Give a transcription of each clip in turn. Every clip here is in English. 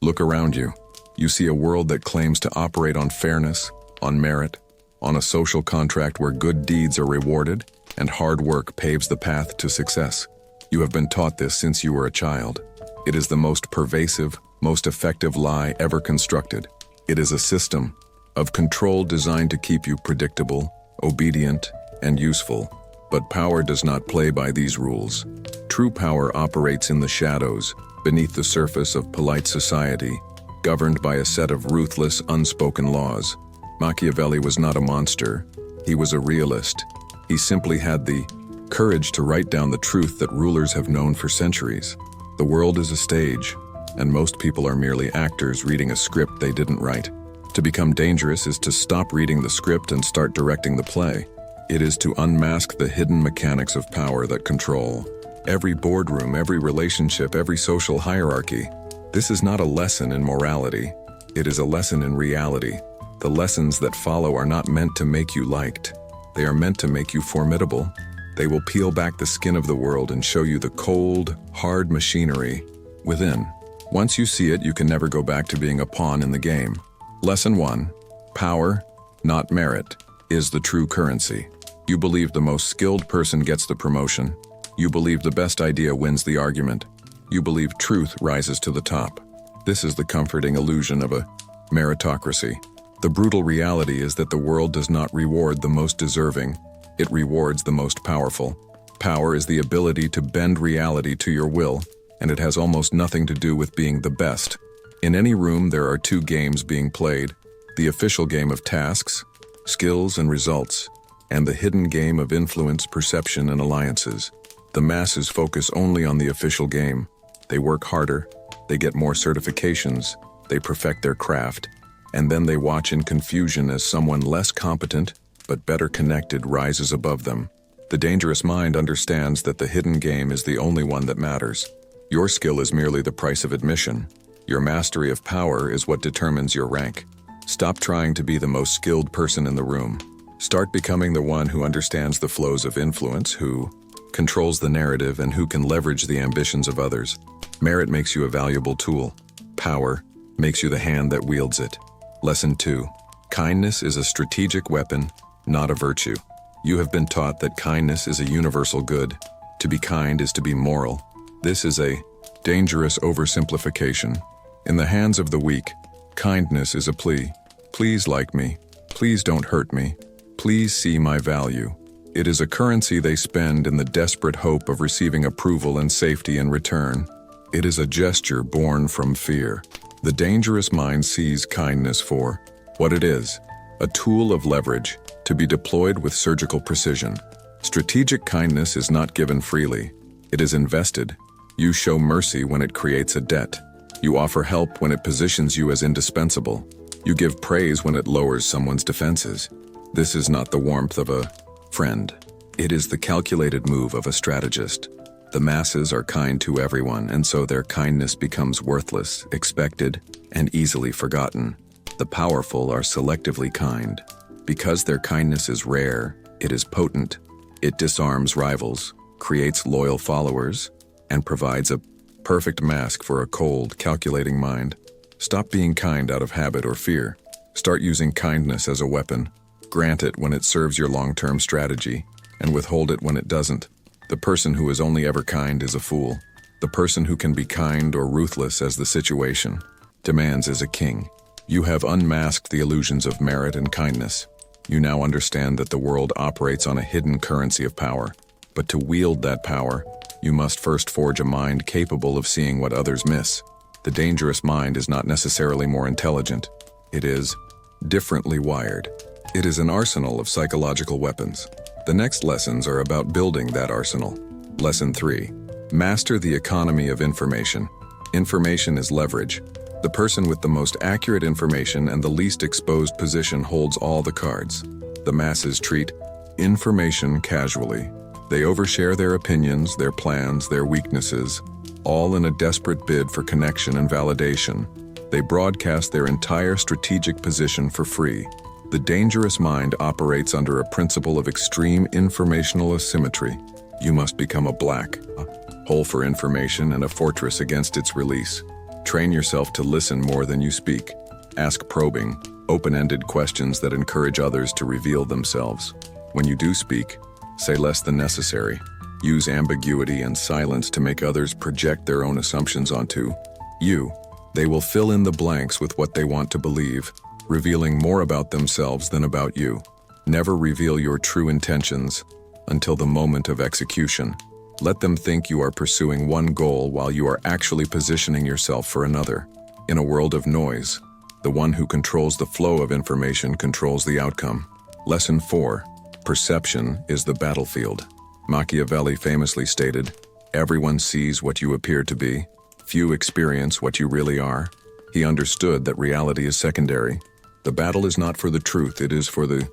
Look around you. You see a world that claims to operate on fairness, on merit, on a social contract where good deeds are rewarded and hard work paves the path to success. You have been taught this since you were a child. It is the most pervasive, most effective lie ever constructed. It is a system of control designed to keep you predictable, obedient, and useful. But power does not play by these rules. True power operates in the shadows, beneath the surface of polite society, governed by a set of ruthless, unspoken laws. Machiavelli was not a monster. He was a realist. He simply had the courage to write down the truth that rulers have known for centuries. The world is a stage, and most people are merely actors reading a script they didn't write. To become dangerous is to stop reading the script and start directing the play. It is to unmask the hidden mechanics of power that control every boardroom, every relationship, every social hierarchy. This is not a lesson in morality. It is a lesson in reality. The lessons that follow are not meant to make you liked. They are meant to make you formidable. They will peel back the skin of the world and show you the cold, hard machinery within. Once you see it, you can never go back to being a pawn in the game. Lesson 1. Power, not merit, is the true currency. You believe the most skilled person gets the promotion. You believe the best idea wins the argument. You believe truth rises to the top. This is the comforting illusion of a meritocracy. The brutal reality is that the world does not reward the most deserving. It rewards the most powerful. Power is the ability to bend reality to your will, and it has almost nothing to do with being the best. In any room, there are two games being played: the official game of tasks, skills, and results, and the hidden game of influence, perception, and alliances. The masses focus only on the official game. They work harder, they get more certifications, they perfect their craft, and then they watch in confusion as someone less competent but better connected rises above them. The dangerous mind understands that the hidden game is the only one that matters. Your skill is merely the price of admission. Your mastery of power is what determines your rank. Stop trying to be the most skilled person in the room. Start becoming the one who understands the flows of influence, who controls the narrative, and who can leverage the ambitions of others. Merit makes you a valuable tool. Power makes you the hand that wields it. Lesson 2. Kindness is a strategic weapon, not a virtue. You have been taught that kindness is a universal good. To be kind is to be moral. This is a dangerous oversimplification. In the hands of the weak, kindness is a plea. Please like me. Please don't hurt me. Please see my value. It is a currency they spend in the desperate hope of receiving approval and safety in return. It is a gesture born from fear. The dangerous mind sees kindness for what it is: a tool of leverage, to be deployed with surgical precision. Strategic kindness is not given freely. It is invested. You show mercy when it creates a debt. You offer help when it positions you as indispensable. You give praise when it lowers someone's defenses. This is not the warmth of a friend. It is the calculated move of a strategist. The masses are kind to everyone, and so their kindness becomes worthless, expected, and easily forgotten. The powerful are selectively kind. Because their kindness is rare, it is potent. It disarms rivals, creates loyal followers, and provides a perfect mask for a cold, calculating mind. Stop being kind out of habit or fear. Start using kindness as a weapon. Grant it when it serves your long-term strategy, and withhold it when it doesn't. The person who is only ever kind is a fool. The person who can be kind or ruthless as the situation demands is a king. You have unmasked the illusions of merit and kindness. You now understand that the world operates on a hidden currency of power. But to wield that power, you must first forge a mind capable of seeing what others miss. The dangerous mind is not necessarily more intelligent. It is differently wired. It is an arsenal of psychological weapons. The next lessons are about building that arsenal. Lesson 3. Master the economy of information. Information is leverage. The person with the most accurate information and the least exposed position holds all the cards. The masses treat information casually. They overshare their opinions, their plans, their weaknesses, all in a desperate bid for connection and validation. They broadcast their entire strategic position for free. The dangerous mind operates under a principle of extreme informational asymmetry. You must become a black hole for information and a fortress against its release. Train yourself to listen more than you speak. Ask probing, open-ended questions that encourage others to reveal themselves. When you do speak, say less than necessary. Use ambiguity and silence to make others project their own assumptions onto you. They will fill in the blanks with what they want to believe, revealing more about themselves than about you. Never reveal your true intentions until the moment of execution. Let them think you are pursuing one goal while you are actually positioning yourself for another. In a world of noise, the one who controls the flow of information controls the outcome. Lesson 4. Perception is the battlefield. Machiavelli famously stated, "Everyone sees what you appear to be. Few experience what you really are." He understood that reality is secondary. The battle is not for the truth, it is for the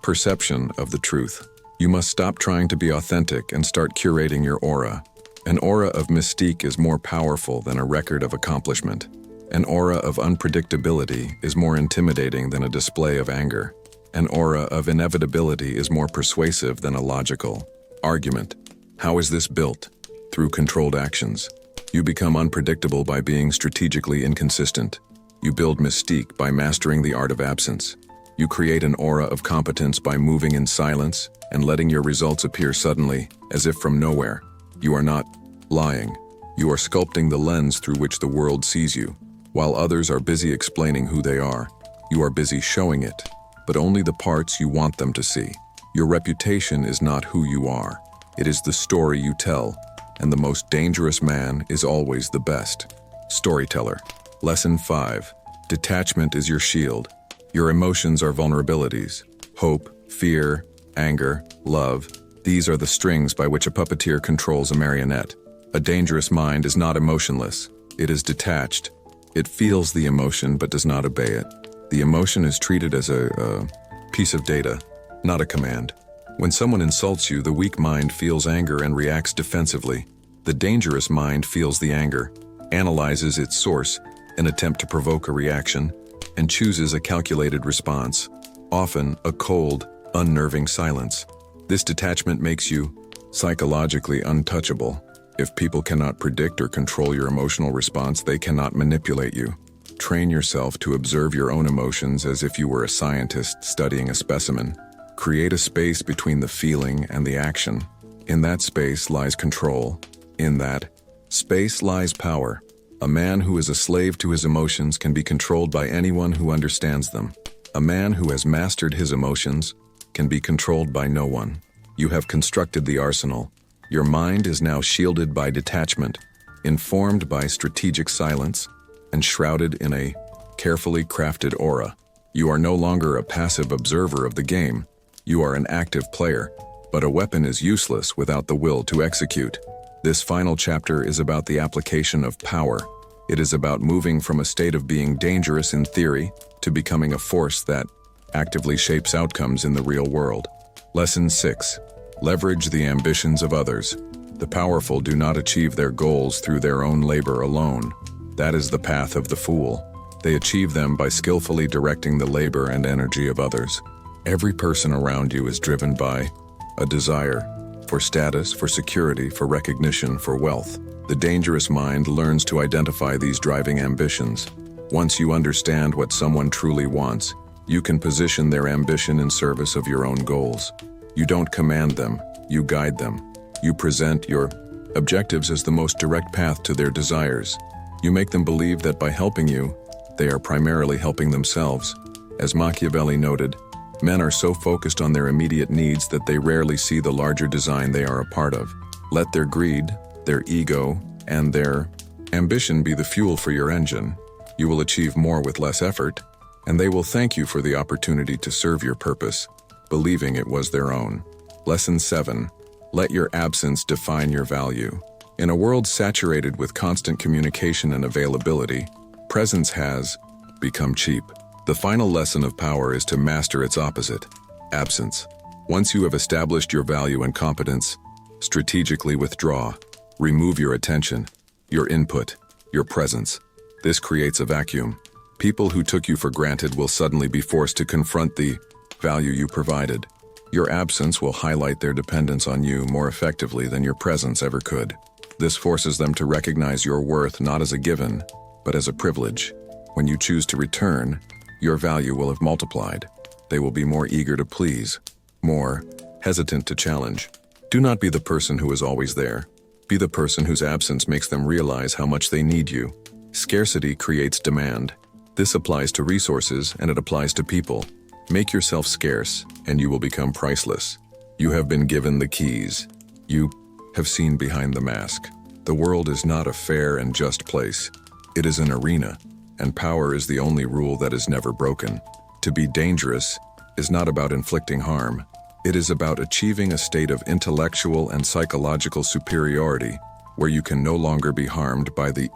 perception of the truth. You must stop trying to be authentic and start curating your aura. An aura of mystique is more powerful than a record of accomplishment. An aura of unpredictability is more intimidating than a display of anger. An aura of inevitability is more persuasive than a logical argument. How is this built? Through controlled actions. You become unpredictable by being strategically inconsistent. You build mystique by mastering the art of absence. You create an aura of competence by moving in silence and letting your results appear suddenly, as if from nowhere. You are not lying. You are sculpting the lens through which the world sees you. While others are busy explaining who they are, you are busy showing it, but only the parts you want them to see. Your reputation is not who you are. It is the story you tell, and the most dangerous man is always the best storyteller. Lesson 5. Detachment is your shield. Your emotions are vulnerabilities. Hope, fear, anger, love. These are the strings by which a puppeteer controls a marionette. A dangerous mind is not emotionless. It is detached. It feels the emotion but does not obey it. The emotion is treated as a piece of data, not a command. When someone insults you, the weak mind feels anger and reacts defensively. The dangerous mind feels the anger, analyzes its source, an attempt to provoke a reaction, and chooses a calculated response, often a cold, unnerving silence. This detachment makes you psychologically untouchable. If people cannot predict or control your emotional response, they cannot manipulate you. Train yourself to observe your own emotions as if you were a scientist studying a specimen. Create a space between the feeling and the action. In that space lies control. In that space lies power. A man who is a slave to his emotions can be controlled by anyone who understands them. A man who has mastered his emotions can be controlled by no one. You have constructed the arsenal. Your mind is now shielded by detachment, informed by strategic silence, and shrouded in a carefully crafted aura. You are no longer a passive observer of the game. You are an active player, but a weapon is useless without the will to execute. This final chapter is about the application of power. It is about moving from a state of being dangerous in theory to becoming a force that actively shapes outcomes in the real world. Lesson 6. Leverage the ambitions of others. The powerful do not achieve their goals through their own labor alone. That is the path of the fool. They achieve them by skillfully directing the labor and energy of others. Every person around you is driven by a desire for status, for security, for recognition, for wealth. The dangerous mind learns to identify these driving ambitions. Once you understand what someone truly wants, you can position their ambition in service of your own goals. You don't command them, you guide them. You present your objectives as the most direct path to their desires. You make them believe that by helping you, they are primarily helping themselves. As Machiavelli noted, men are so focused on their immediate needs that they rarely see the larger design they are a part of. Let their greed, their ego, and their ambition be the fuel for your engine. You will achieve more with less effort, and they will thank you for the opportunity to serve your purpose, believing it was their own. Lesson 7. Let your absence define your value. In a world saturated with constant communication and availability, presence has become cheap. The final lesson of power is to master its opposite, absence. Once you have established your value and competence, strategically withdraw. Remove your attention, your input, your presence. This creates a vacuum. People who took you for granted will suddenly be forced to confront the value you provided. Your absence will highlight their dependence on you more effectively than your presence ever could. This forces them to recognize your worth not as a given, but as a privilege. When you choose to return, your value will have multiplied. They will be more eager to please, more hesitant to challenge. Do not be the person who is always there. Be the person whose absence makes them realize how much they need you. Scarcity creates demand. This applies to resources and it applies to people. Make yourself scarce and you will become priceless. You have been given the keys. You have seen behind the mask. The world is not a fair and just place. It is an arena, and power is the only rule that is never broken. To be dangerous is not about inflicting harm. It is about achieving a state of intellectual and psychological superiority where you can no longer be harmed by the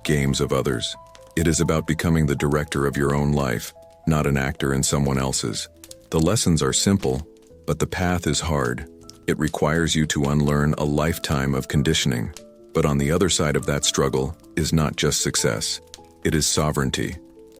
games of others. It is about becoming the director of your own life, not an actor in someone else's. The lessons are simple, but the path is hard. It requires you to unlearn a lifetime of conditioning. But on the other side of that struggle is not just success. It is sovereignty.